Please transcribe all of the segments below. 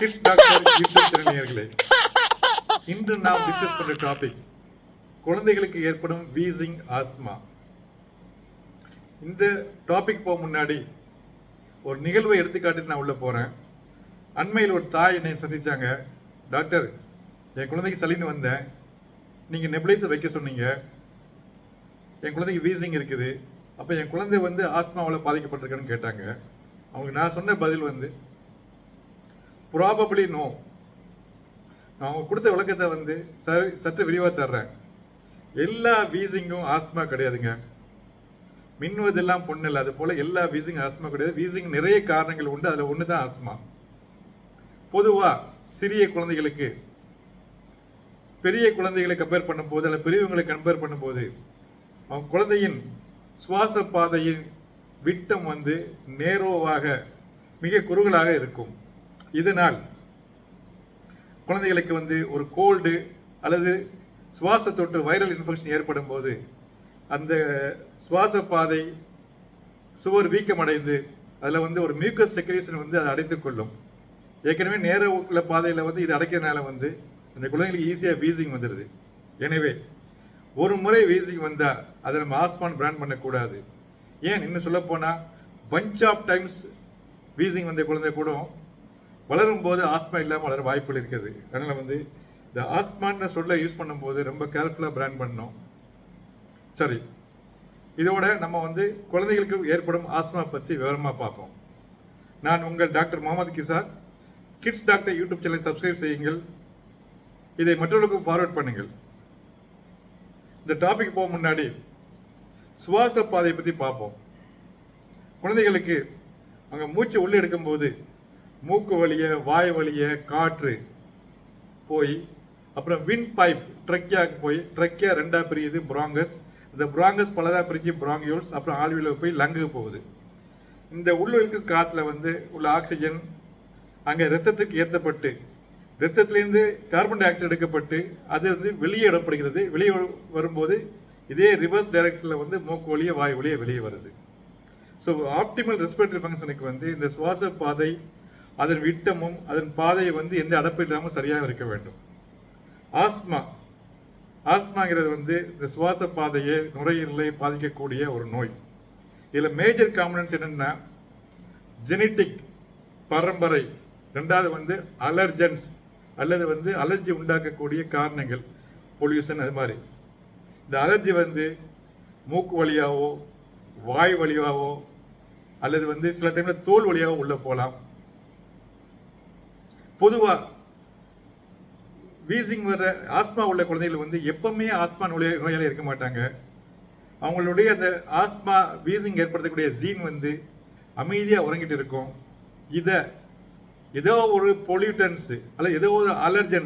Kids doctor YouTube channel. இன்று நாம் discuss பண்ற டாபிக் குழந்தைகளுக்கு ஏற்படும் வீசிங் ஆஸ்துமா. இந்த டாபிக் போக முன்னாடி ஒரு நிகழ்வை எடுத்துக்காட்டு நான் உள்ள போறேன். அண்மையில் ஒரு தாய் என்னை சந்திச்சாங்க. டாக்டர், என் குழந்தைக்கு சளின்னு வந்தேன், நீங்க நெபுலைசர் வைக்க சொன்னீங்க, என் குழந்தைக்கு வீசிங் இருக்குது, அப்ப என் குழந்தை ஆஸ்துமாவில் பாதிக்கப்பட்டிருக்கான்னு கேட்டாங்க. அவங்க நான் சொன்ன பதில் ப்ராபபிளி நோ. நான் அவங்க கொடுத்த விளக்கத்தை சற்று விரிவாக தர்றேன். எல்லா வீசிங்கும் ஆஸ்துமா கிடையாதுங்க. மின்னுவதெல்லாம் பொண்ணு இல்லை, அது போல எல்லா வீசிங் ஆஸ்துமா கிடையாது. வீசிங் நிறைய காரணங்கள் உண்டு, அதில் ஒன்று தான் ஆஸ்துமா. பொதுவாக சிறிய குழந்தைகளுக்கு பெரிய குழந்தைகளை கம்பேர் பண்ணும்போது அல்லது பெரியவங்களை கம்பேர் பண்ணும்போது அவங்க குழந்தையின் சுவாச பாதையின் விட்டம் நேரோவாக மிக குறுகலாக இருக்கும். இதனால் குழந்தைகளுக்கு ஒரு கோல்டு அல்லது சுவாச தொற்று வைரல் இன்ஃபெக்ஷன் ஏற்படும் போது அந்த சுவாச பாதை சுவர் வீக்கமடைந்து அதில் ஒரு மியூக்கஸ் செக்ரேஷன் அதை அடைத்துக் கொள்ளும். ஏற்கனவே நேர உள்ள பாதையில் இது அடைக்கிறதுனால அந்த குழந்தைகளுக்கு ஈஸியாக வீசிங் வந்துடுது. எனவே ஒரு முறை வீசிங் வந்தால் அதை நம்ம ஆஸ்மான்னு பிராண்ட் பண்ணக்கூடாது. ஏன் இன்னும் சொல்ல போனால் பஞ்ச் ஆஃப் டைம்ஸ் வீசிங் வந்த குழந்தை கூட வளரும் போது ஆஸ்மா இல்லாமல் வளர வாய்ப்புகள் இருக்குது. அதனால் இந்த ஆஸ்மான்னு சொல்ல யூஸ் பண்ணும்போது ரொம்ப கேர்ஃபுல்லாக பிராண்ட் பண்ணணும். சரி, இதோட நம்ம குழந்தைகளுக்கு ஏற்படும் ஆஸ்மா பற்றி விவரமாக பார்ப்போம். நான் உங்கள் doctor Mohammed Kisar. Kids doctor YouTube சேனலை சப்ஸ்கிரைப் செய்யுங்கள். இதை மற்றவர்களுக்கும் ஃபார்வர்ட் பண்ணுங்கள். இந்த டாபிக் போக முன்னாடி சுவாச பாதையை பற்றி பார்ப்போம். குழந்தைகளுக்கு அவங்க மூச்சு உள்ளே எடுக்கும்போது மூக்கு வழிய வாய் வழிய காற்று போய் அப்புறம் வின் பைப் ட்ரக்கியாவுக்கு போய் ட்ரக்கியா ரெண்டாக பிரியுது பிராங்கஸ். இந்த பிராங்கஸ் பலதாக பிரிஞ்சு பிராங்கியோல்ஸ், அப்புறம் ஆல்வியில் போய் லங்குக்கு போகுது. இந்த உள்ளுக்கு காற்றுல உள்ள ஆக்சிஜன் அங்கே ரத்தத்துக்கு ஏற்றப்பட்டு ரத்தத்திலேருந்து கார்பன் டை ஆக்சைடு எடுக்கப்பட்டு அது வெளியே இடப்படுகிறது. வெளியே வரும்போது இதே ரிவர்ஸ் டைரக்ஷனில் மூக்கு வழிய வாய் வழிய வெளியே வருது. ஸோ ஆப்டிமல் ரெஸ்பிரேட்டரி ஃபங்க்ஷனுக்கு இந்த சுவாச பாதை அதன் விட்டமும் அதன் பாதையை எந்த அடப்பு இல்லாமல் சரியாக இருக்க வேண்டும். ஆஸ்மாங்கிறது இந்த சுவாச பாதையை நுரையீரலை பாதிக்கக்கூடிய ஒரு நோய். இதில் மேஜர் காம்பனன்ஸ் என்னென்னா ஜெனட்டிக் பரம்பரை, ரெண்டாவது அலர்ஜன்ஸ் அல்லது அலர்ஜி உண்டாக்கக்கூடிய காரணங்கள், பொல்யூஷன், அது மாதிரி. இந்த அலர்ஜி மூக்கு வழியாவோ வாய் வழியாவோ அல்லது சில டைம்ல தோல் வழியாவோ உள்ள போகலாம். பொதுவாக வீசிங் வர ஆஸ்மா உள்ள குழந்தைகள் எப்பவுமே ஆஸ்மா நோயாளியாக இருக்க மாட்டாங்க. அவங்களுடைய அந்த ஆஸ்மா வீசிங் ஏற்படுத்தக்கூடிய ஜீன் அமைதியாக உறங்கிட்டு இருக்கும். இதை ஏதோ ஒரு பொல்யூட்டன்ஸ் அல்லது ஏதோ ஒரு அலர்ஜி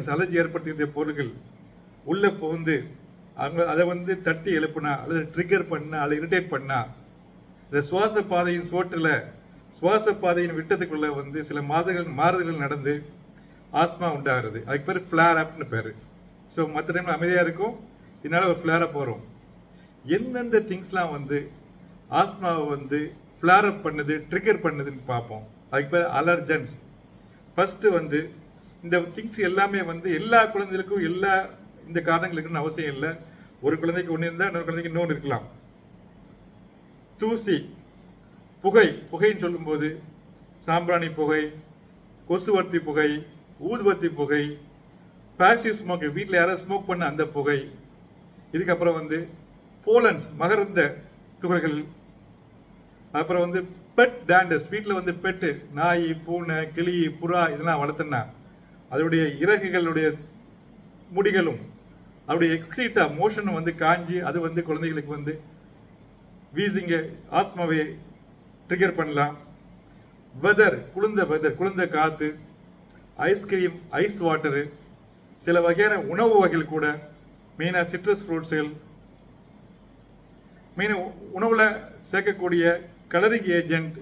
ஏற்படுத்தக்கூடிய பொருட்கள் உள்ள புகுந்து அவங்க அதை தட்டி எழுப்புனா அல்லது ட்ரிகர் பண்ணா அல்லது இரிட்டேட் பண்ணா இந்த சுவாச பாதையின் சோற்றில் சுவாச பாதையின் விட்டத்துக்குள்ள சில மாறுதல்கள் நடந்து ஆஸ்மா உண்டாகிறது. அதுக்கு பேர் ஃப்ளேர் அப்னு பேர். ஸோ மற்ற டைமில் அமைதியாக இருக்கும், இதனால ஒரு ஃப்ளேர் அப் வரும். எந்தெந்த திங்ஸ்லாம் ஆஸ்மாவை ஃப்ளேர் அப் பண்ணுது, ட்ரிகர் பண்ணுதுன்னு பார்ப்போம். அதுக்கு பேர் அலர்ஜன்ஸ். ஃபர்ஸ்ட் இந்த திங்ஸ் எல்லாமே எல்லா குழந்தைகளுக்கும் எல்லா இந்த காரணங்களுக்குன்னு அவசியம் இல்லை. ஒரு குழந்தைக்கு ஒன்று இருந்தால் இன்னொரு குழந்தைக்கு இன்னொன்று இருக்கலாம். தூசி, புகைன்னு சொல்லும்போது சாம்பிராணி புகை, கொசுவர்த்தி புகை, ஊதுபத்தி புகை, பாசிவ் ஸ்மோக், வீட்டில் யாராவது ஸ்மோக் பண்ண அந்த புகை. இதுக்கப்புறம் போலன்ஸ், மகரந்த துகள்கள். அப்புறம் பெட் டேண்டஸ், வீட்டில் பெட்டு நாய், பூனை, கிளி, புறா இதெல்லாம் வளர்த்தனா அதோடைய இறகுகளுடைய முடிகளும் அதோடைய எக்ஸீட்டா மோஷனும் காஞ்சி அது குழந்தைகளுக்கு வீசிங்க ஆஸ்மாவை ட்ரிகர் பண்ணலாம். குளிர்ந்த காற்று, ஐஸ்கிரீம், ஐஸ் வாட்டரு, சில வகையான உணவு வகைகள் கூட, மெயினாக சிட்ரஸ் ஃப்ரூட்ஸுகள், மெயினாக உணவில் சேர்க்கக்கூடிய கலரிங் ஏஜென்ட்,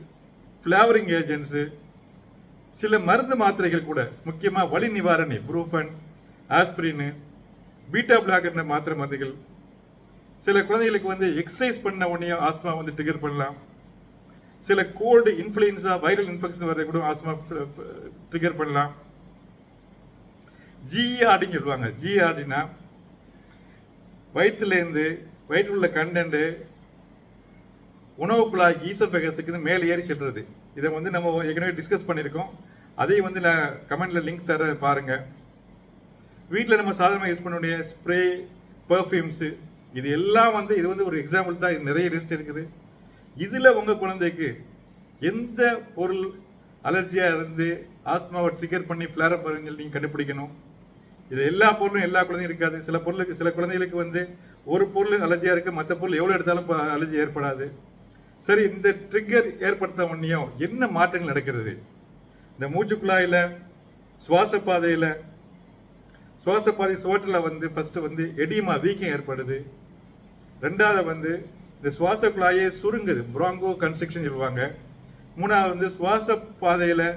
ஃப்ளேவரிங் ஏஜென்ட்ஸு, சில மருந்து மாத்திரைகள் கூட, முக்கியமாக வலி நிவாரணி ப்ரூஃபன், ஆஸ்பிரின், பீட்டா பிளாக்கர் மாத்திரை மருந்துகள். சில குழந்தைகளுக்கு எக்ஸசைஸ் பண்ண உடனே ஆஸ்மா ட்ரிகர் பண்ணலாம். சில கோல்டு, இன்ஃப்ளூயன்ஸா, வைரல் இன்ஃபெக்ஷன் வரதை கூட ஆஸ்மா ட்ரிகர் பண்ணலாம். ஜிஆர்டின்னு சொல்லுவாங்க. ஜிஆர்டினா வயிற்றுல உள்ள கண்டென்ட் உணவு குழாய் ஈசோபேகஸுக்கு மேலே ஏறி செல்றது. இதை வந்து நம்ம ஏற்கனவே டிஸ்கஸ் பண்ணியிருக்கோம். அதையும் வந்து நான் கமெண்ட்ல லிங்க் தர பாருங்க. வீட்டில் நம்ம சாதாரணமாக யூஸ் பண்ணக்கூடிய ஸ்ப்ரே, பர்ஃப்யூம்ஸு, இது எல்லாம் வந்து இது வந்து ஒரு எக்ஸாம்பிள் தான். இது நிறைய லிஸ்ட் இருக்குது. இதில் உங்கள் குழந்தைக்கு எந்த பொருள் அலர்ஜியாக இருந்து ஆஸ்மாவை ட்ரிகர் பண்ணி ஃப்ளேரப் வரும்னு சொல்லி நீங்கள் கண்டுபிடிக்கணும். இது எல்லா பொருளும் எல்லா குழந்தையும் இருக்காது. சில குழந்தைகளுக்கு வந்து ஒரு பொருள் அலர்ஜியாக இருக்குது, மற்ற பொருள் எவ்வளோ எடுத்தாலும் அலர்ஜி ஏற்படாது. சரி, இந்த ட்ரிகர் ஏற்படுத்த உடனேயும் என்ன மாற்றங்கள் நடக்கிறது? இந்த மூச்சுக்குழாயில், சுவாசப்பாதை சுவற்றில் வந்து ஃபர்ஸ்ட் வந்து எடிமா, வீக்கம் ஏற்படுது. ரெண்டாவது வந்து இந்த சுவாச குழாயே சுருங்குது, பிராங்கோ கன்ஸ்ட்ரக்ஷன் சொல்லுவாங்க. மூணாவது வந்து சுவாச பாதையில்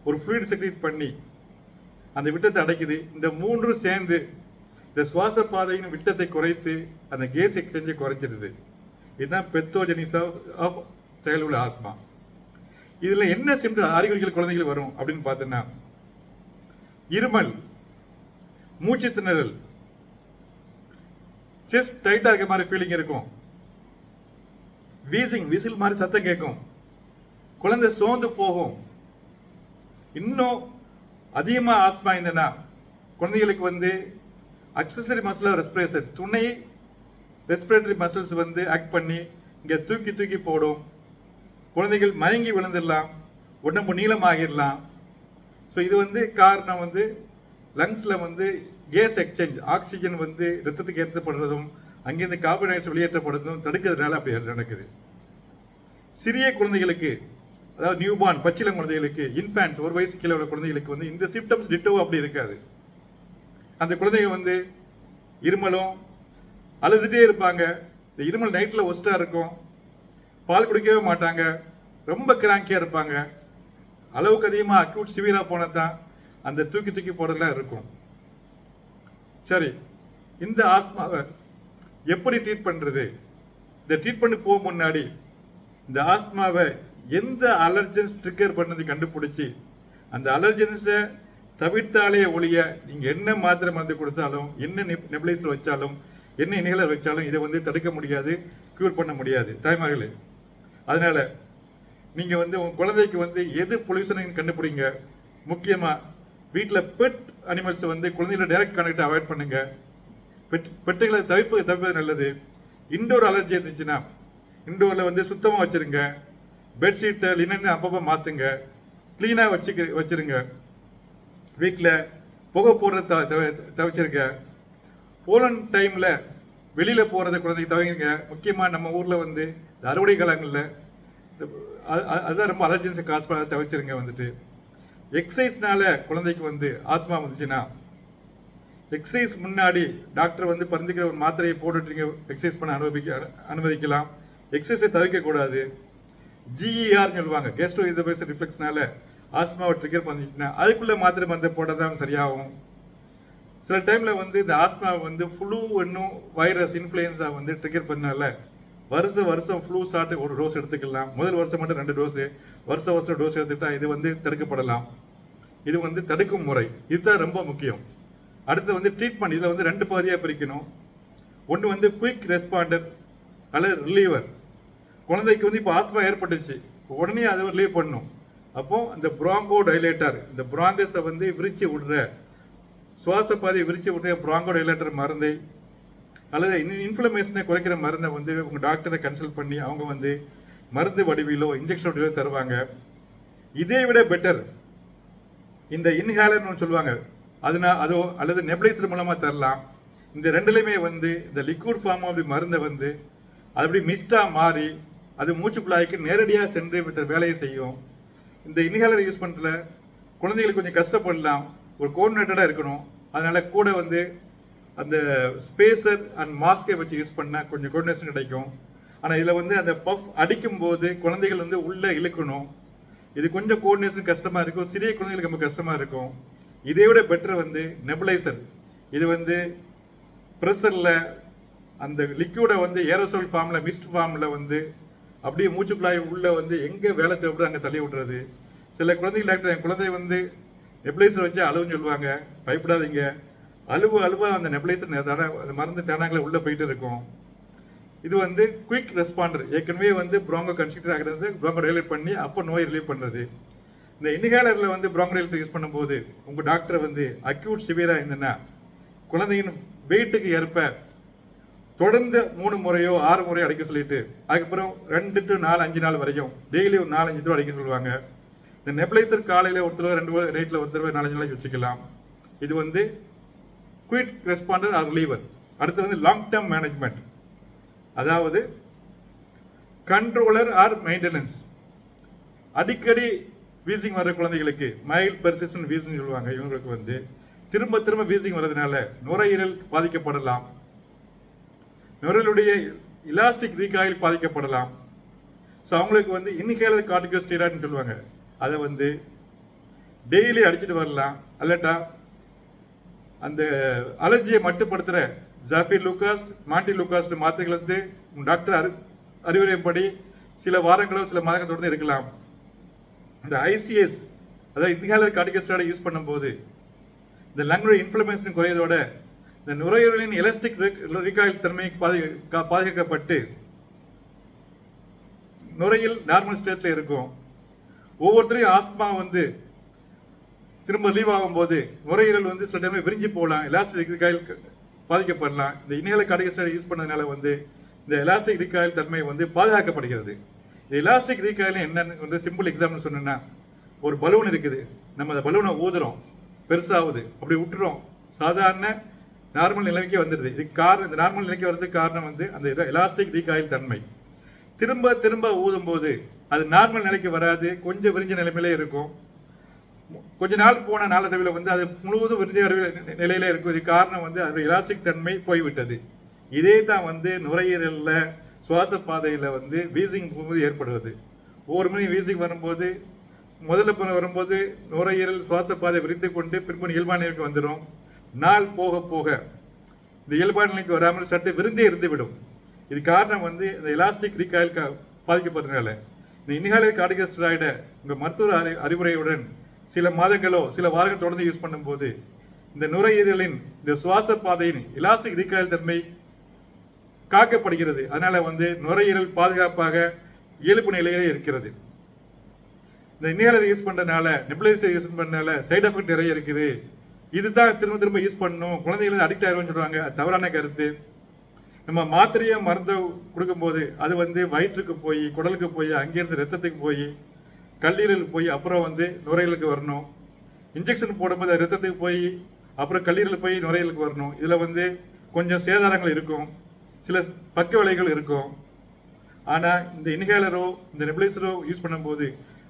ஒரு ஃப்ளூயிட் செக்ரீட் பண்ணி அந்த விட்டத்தை அடைக்குது. இந்த மூன்றும் சேர்ந்து இந்த சுவாச பாதையின் விட்டத்தை குறைத்து அந்த கேஸ் எக்ஸ்சேஞ்சை குறைச்சிருது. இதுதான் பெத்தோஜெனிஸ் ஆஃப் சைல்ட்ஹுட் ஆஸ்மா. இதில் என்ன சிம்டம் அறிகுறிகள் குழந்தைகள் வரும் அப்படின்னு பார்த்தோன்னா, இருமல், மூச்சு திணறல், செஸ்ட் டைட்டா இருக்க மாதிரி ஃபீலிங் இருக்கும், வீசிங், விசில் மாதிரி சத்தம் கேட்கும், குழந்தை சோர்ந்து போகும். இன்னும் அதிகமாக ஆஸ்மா இருந்ததுன்னா குழந்தைகளுக்கு வந்து அக்சசரி மசில் ஆஃப் ரெஸ்பிரேஷன், துணை ரெஸ்பிரேட்டரி மசில்ஸ் வந்து ஆக்ட் பண்ணி இங்கே தூக்கி போடும். குழந்தைகள் மயங்கி விழுந்துடலாம், உடம்பு நீளமாகிடலாம். ஸோ இது வந்து காரணம் வந்து லங்ஸில் வந்து கேஸ் எக்ஸ்சேஞ்ச், ஆக்சிஜன் வந்து ரத்தத்துக்கு ஏற்றப்படுறதும் அங்கேருந்து கார்பன் டை ஆக்சைடு வெளியேற்றப்படுறதும் தடுக்கிறதுனால அப்படி நடக்குது. சிறிய குழந்தைகளுக்கு, அதாவது நியூபார்ன் பச்சிளம் குழந்தைகளுக்கு, இன்ஃபேன்ஸ், 1 வயசு கீழே உள்ள குழந்தைகளுக்கு வந்து இந்த சிம்டம்ஸ் டிட்டோ அப்படி இருக்காது. அந்த குழந்தைகள் வந்து இருமலும் அழுதுகிட்டே இருப்பாங்க. இந்த இருமல் நைட்டில் ஒஸ்ட்டாக இருக்கும், பால் குடிக்கவே மாட்டாங்க, ரொம்ப கிராங்கியாக இருப்பாங்க. அளவுக்கு அதிகமாக அக்யூட் சிவியராக போனால் தான் அந்த தூக்கி போடலாம் இருக்கும். சரி, இந்த ஆஸ்மாவை எப்படி ட்ரீட் பண்ணுறது? இந்த ட்ரீட்மெண்ட் போக முன்னாடி இந்த ஆஸ்மாவை எந்த அலர்ஜன்ஸ் ட்ரிகர் பண்ணது கண்டுபிடிச்சி அந்த அலர்ஜன்ஸை தவிர்த்தாலே ஒழிய நீங்கள் என்ன மாத்திரை மருந்து கொடுத்தாலும், என்ன நெபுலைசர் வச்சாலும், என்ன இன்ஹேலர் வச்சாலும் இதை வந்து தடுக்க முடியாது, க்யூர் பண்ண முடியாது தாய்மார்களே. அதனால் நீங்கள் வந்து உங்கள் குழந்தைக்கு வந்து எது பொல்யூஷன் கண்டுபிடிங்க. முக்கியமாக வீட்டில் பெட் அனிமல்ஸை வந்து குழந்தைகளோட டைரக்ட் கான்டாக்டை அவாய்ட் பண்ணுங்க. பெட்டுகளை தவிர்ப்பது நல்லது. இன்டோர் அலர்ஜி இருந்துச்சுன்னா இன்டோரில் வந்து சுத்தமாக வச்சுருங்க. பெட்ஷீட்டை லினன் அப்பப்போ மாற்றுங்க, க்ளீனாக வச்சுருங்க. வீட்டில் புகை போடுறத தவிச்சிருங்க. போலன் டைமில் வெளியில் போகிறத குழந்தைக்கு தவிங்க. முக்கியமாக நம்ம ஊரில் வந்து இந்த அறுவடை காலங்களில் அதுதான் ரொம்ப அலர்ஜென்ஸை காசு பண்ண தவிச்சிருங்க. வந்துட்டு எக்ஸசைஸ்னால குழந்தைக்கு வந்து ஆஸ்மா வந்துச்சுன்னா எக்ஸசைஸ் முன்னாடி டாக்டர் வந்து பரிந்துக்கிற ஒரு மாத்திரையை போட்டுட்டு எக்ஸசைஸ் பண்ண அனுமதிக்கலாம். எக்ஸசைஸை தவிர்க்கக்கூடாது. ஜிஇஆர்னு சொல்லுவாங்க, கேஸ்ட்ரோ ஈசோபேகஸ் ரிஃப்ளெக்ஸ்னால ஆஸ்மாவை ட்ரிகர் பண்ணிச்சுன்னா அதுக்குள்ளே மாத்திரை மருந்து போட்டால் தான் சரியாகும். சில டைமில் வந்து இந்த ஆஸ்மாவை வந்து ஃப்ளூ இன்னும் வைரஸ் இன்ஃப்ளூயன்ஸா வந்து ட்ரிகர் பண்ணால வருஷம் ஃப்ளூ ஷாட் ஒரு டோஸ் எடுத்துக்கலாம். முதல் வருஷம் மட்டும் 2 டோஸு, வருஷம் டோஸ் எடுத்துக்கிட்டா இது வந்து தடுக்கப்படலாம். இது வந்து தடுக்கும் முறை, இதுதான் ரொம்ப முக்கியம். அடுத்து வந்து ட்ரீட்மெண்ட், இதில் வந்து 2 பகுதியாக பிரிக்கணும். ஒன்று வந்து குயிக் ரெஸ்பாண்டர் அல்லது ரிலீவர். குழந்தைக்கு வந்து இப்போ ஆஸ்மா ஏற்பட்டுச்சு, இப்போ உடனே அதை ரிலீவ் பண்ணணும். அப்போது இந்த பிராங்கோ டைலேட்டர், இந்த பிராங்கஸை வந்து விரிச்சு விடுற, சுவாச பாதையை விரிச்சு விடுற பிராங்கோ டைலேட்டர் மருந்தை அல்லது இன்ஃப்ளமேஷனை குறைக்கிற மருந்தை வந்து உங்கள் டாக்டரை கன்சல்ட் பண்ணி அவங்க வந்து மருந்து வடிவிலோ இன்ஜெக்ஷன் வடிவிலோ தருவாங்க. இதே விட பெட்டர் இந்த இன்ஹேலர்னு சொல்லுவாங்க, அதோ அல்லது நெபுலைசர் மூலமாக தரலாம். இந்த ரெண்டுலையுமே வந்து இந்த லிக்விட் ஃபார்ம் ஆஃப் தி மருந்தை வந்து அது அப்படி மிஸ்டாக மாறி அது மூச்சுக்குழாய்க்கு நேரடியாக சென்று வேலையை செய்யும். இந்த இன்ஹேலர் யூஸ் பண்ணுறதுல குழந்தைகளுக்கு கொஞ்சம் கஷ்டப்படலாம், ஒரு கோஆர்டினேட்டடாக இருக்கணும். அதனால் கூட வந்து அந்த ஸ்பேசர் அண்ட் மாஸ்கை வச்சு யூஸ் பண்ணால் கொஞ்சம் கோஆர்டினேஷன் கிடைக்கும். ஆனால் இதில் வந்து அந்த பஃப் அடிக்கும்போது குழந்தைகள் வந்து உள்ளே இழுக்கணும். இது கொஞ்சம் கோஆர்டினேஷன் கஷ்டமாக இருக்கும், சிறிய குழந்தைகளுக்கு ரொம்ப கஷ்டமாக இருக்கும். இதை விட பெட்டர் வந்து நெபுலைசர். இது வந்து ப்ரெஷரில் அந்த லிக்யூடை வந்து ஏரோசோல் ஃபார்மில், மிஸ்ட் ஃபார்மில் வந்து அப்படியே மூச்சுக்குழாய் உள்ள வந்து எங்கே வேலை தேவைப்படுது அங்கே தள்ளி விட்டுறது. சில குழந்தைகள் டாக்டர் என் குழந்தை வந்து நெபுலைசர் வச்சு அழுவுன்னு சொல்லுவாங்க. பயப்படாதீங்க, அழுவ அந்த நெபுலைசர் அந்த மருந்து தானாங்களே உள்ளே போயிட்டு இருக்கும். இது வந்து குயிக் ரெஸ்பாண்டர். ஏற்கனவே வந்து ப்ராங்கோ கன்ஸ்ட்ரக்டர் ஆகிறது, ப்ராங்கோ டைலேட் பண்ணி அப்போ நோய் ரிலீவ் பண்ணுறது. இந்த இன்ஹேலரில் வந்து ப்ராங்கோ டைலேட்டர் யூஸ் பண்ணும்போது உங்கள் டாக்டர் வந்து அக்யூட் சிவியராக இருந்ததுன்னா குழந்தையின் வெயிட்டுக்கு ஏற்ப தொடர்ந்து 3 முறையோ 6 முறையோ அடிக்க சொல்லிட்டு அதுக்கப்புறம் 2 to 4 5 நாள் வரையும் டெய்லி ஒரு 4-5 தடவை அடிக்க சொல்லுவாங்க. இந்த நெபுலைசர் காலையில் ஒரு தடவை 2 நைட்டில் ஒரு தடவை 4-5 நாளைக்கு வச்சுக்கலாம். இது வந்து குயிக் ரெஸ்பாண்டர் ஆர் ரிலீவர். அடுத்து வந்து லாங் டேர்ம் மேனேஜ்மெண்ட், அதாவது கண்ட்ரோலர் ஆர் மெயின்டெனன்ஸ். அடிக்கடி வீசிங் வர்ற குழந்தைகளுக்கு மைல்ட் பெர்சிஸ்டன்ட் வீசிங் சொல்லுவாங்க. இவங்களுக்கு வந்து திரும்ப திரும்ப வீசிங் வர்றதுனால நுரையீரல் பாதிக்கப்படலாம், நுரையீரலுடைய இலாஸ்டிக் ரீகாயில் பாதிக்கப்படலாம். ஸோ அவங்களுக்கு வந்து இன்ஹேலர் கார்டிகோஸ்டீராய்டுன்னு சொல்லுவாங்க. அதை வந்து டெய்லி அடிச்சுட்டு வரலாம். அல்லட்டா அந்த அலர்ஜியை மட்டுப்படுத்துகிற ஜாஃபிர் லூகாஸ்ட், மாண்டி லூகாஸ்ட் மாத்திரைகள் வந்து டாக்டர் அறிவுரைப்படி சில வாரங்களோ சில மாதங்கள் தொடர்ந்து இருக்கலாம். இந்த ஐசிஎஸ், அதாவது இன்ஹேலர் கார்டிகோஸ்டீராய்டை யூஸ் பண்ணும்போது இந்த லங்குடைய இன்ஃப்ளமேஷன் குறையதோட இந்த நுரையீரலின் எலாஸ்டிக் ரீகாயில் தன்மை பாதுகாக்கப்பட்டு நுரையில் நார்மல் ஸ்டேட்ல இருக்கும். ஒவ்வொருத்தரையும் ஆஸ்துமா வந்து திரும்ப லீவ் ஆகும்போது நுரையீரல் வந்து சில டைம்ல விரிஞ்சு போகலாம், எலாஸ்டிக் ரீகாயில் பாதிக்கப்படலாம். இந்த இன்ஹேலர் கார்டிகோஸ்டீராய்டு யூஸ் பண்ணதுனால வந்து இந்த எலாஸ்டிக் ரீகாயில் தன்மை வந்து பாதுகாக்கப்படுகிறது. இந்த எலாஸ்டிக் ரீகாயில் என்னன்னு வந்து சிம்பிள் எக்ஸாம்பிள் சொன்னேன்னா, ஒரு பலூன் இருக்குது, நம்ம அந்த பலூனை ஊதுறோம், பெருசாகுது, அப்படி விட்டுறோம், சாதாரண நார்மல் நிலைமைக்கு வந்துடுது. இதுக்கு காரணம், இந்த நார்மல் நிலைக்கு வர்றதுக்கு காரணம் வந்து அந்த எலாஸ்டிக் ரீகாயில் தன்மை. திரும்ப திரும்ப ஊதும் போது அது நார்மல் நிலைக்கு வராது, கொஞ்சம் விரிஞ்ச நிலைமையிலே இருக்கும். கொஞ்ச நாள் போன நாளடைவில் வந்து அது முழுவதும் விரிஞ்ச நிலையில இருக்கும். இதுக்கு காரணம் வந்து அது எலாஸ்டிக் தன்மை போய்விட்டது. இதே தான் வந்து நுரையீரலில் சுவாச பாதையில் வந்து வீசிங் போது ஏற்படுவது. ஒவ்வொரு மணி வீசிங் வரும்போது முதல்ல வரும்போது நுரையீரல் சுவாச பாதை விரிந்து கொண்டு பின்பு இயல்பான நிலைக்கு வந்துடும். நாள் போக போக இந்த இயல்பான நிலைக்கு வராமல் சற்று விருந்தே இருந்துவிடும். இது காரணம் வந்து இந்த எலாஸ்டிக் ரீகாயில் பாதிக்கப்படுறதுனால. இந்த இன்ஹேலர் கார்டிகோஸ்டீராய்டை உங்கள் மருத்துவ அறிவுரையுடன் சில மாதங்களோ சில வாரங்கள் தொடர்ந்து யூஸ் பண்ணும்போது இந்த நுரையீரலின் இந்த சுவாச பாதையின் எலாஸ்டிக் ரீகாயில் தன்மை காக்கப்படுகிறது. அதனால வந்து நுரையீரல் பாதுகாப்பாக இயல்பு நிலையிலே இருக்கிறது. இந்த இன்ஹேலர் யூஸ் பண்ணுறதுனால, நெபுலைசர் யூஸ் பண்ணுறதுனால சைட் எஃபெக்ட் நிறைய இருக்குது. இதுதான் திரும்ப திரும்ப யூஸ் பண்ணணும், குழந்தைகள் அடிக்ட் ஆகிடும்னு சொல்லுவாங்க. அது தவறான கருத்து. நம்ம மாத்திரையை மருந்து கொடுக்கும்போது அது வந்து வயிற்றுக்கு போய், குடலுக்கு போய், அங்கேருந்து ரத்தத்துக்கு போய், கல்லீரலுக்கு போய், அப்புறம் வந்து நுரையீரலுக்கு வரணும். இன்ஜெக்ஷன் போடும்போது அது ரத்தத்துக்கு போய், அப்புறம் கல்லீரலுக்கு போய் நுரையீரலுக்கு வரணும். இதில் வந்து கொஞ்சம் சேதாரங்கள் இருக்கும், சில பக்க விளைவுகள் இருக்கும். ஆனால் இந்த இன்ஹேலரோ இந்த நெபுலைசரோ யூஸ் பண்ணும்போது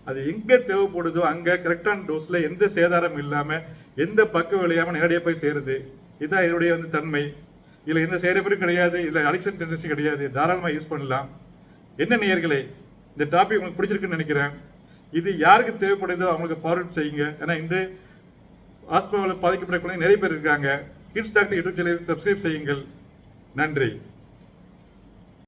அது எங்கே தேவைப்படுதோ அங்கே கரெக்டான டோஸில் எந்த சேதாரம் இல்லாமல் எந்த பக்க விளையாமல் நேரடியாக போய் சேருது. இதுதான் இதனுடைய வந்து தன்மை. இதில் எந்த சைடு எஃபெக்டும் கிடையாது, இதில் அடிக்ஷன் டெண்டன்சி கிடையாது, தாராளமாக யூஸ் பண்ணலாம். என்ன நேயர்களே, இந்த டாபிக் உங்களுக்கு பிடிச்சிருக்குன்னு நினைக்கிறேன். இது யாருக்கு தேவைப்படுதோ அவங்களுக்கு ஃபார்வர்ட் செய்யுங்க. ஏன்னா இன்று ஆஸ்துமாவில் பாதிக்கப்பட்ட குழந்தைங்க நிறைய பேர் இருக்காங்க. கிட்ஸ் டாக்டர் யூடியூப் சேனலை சப்ஸ்கிரைப் செய்யுங்கள். நன்றி.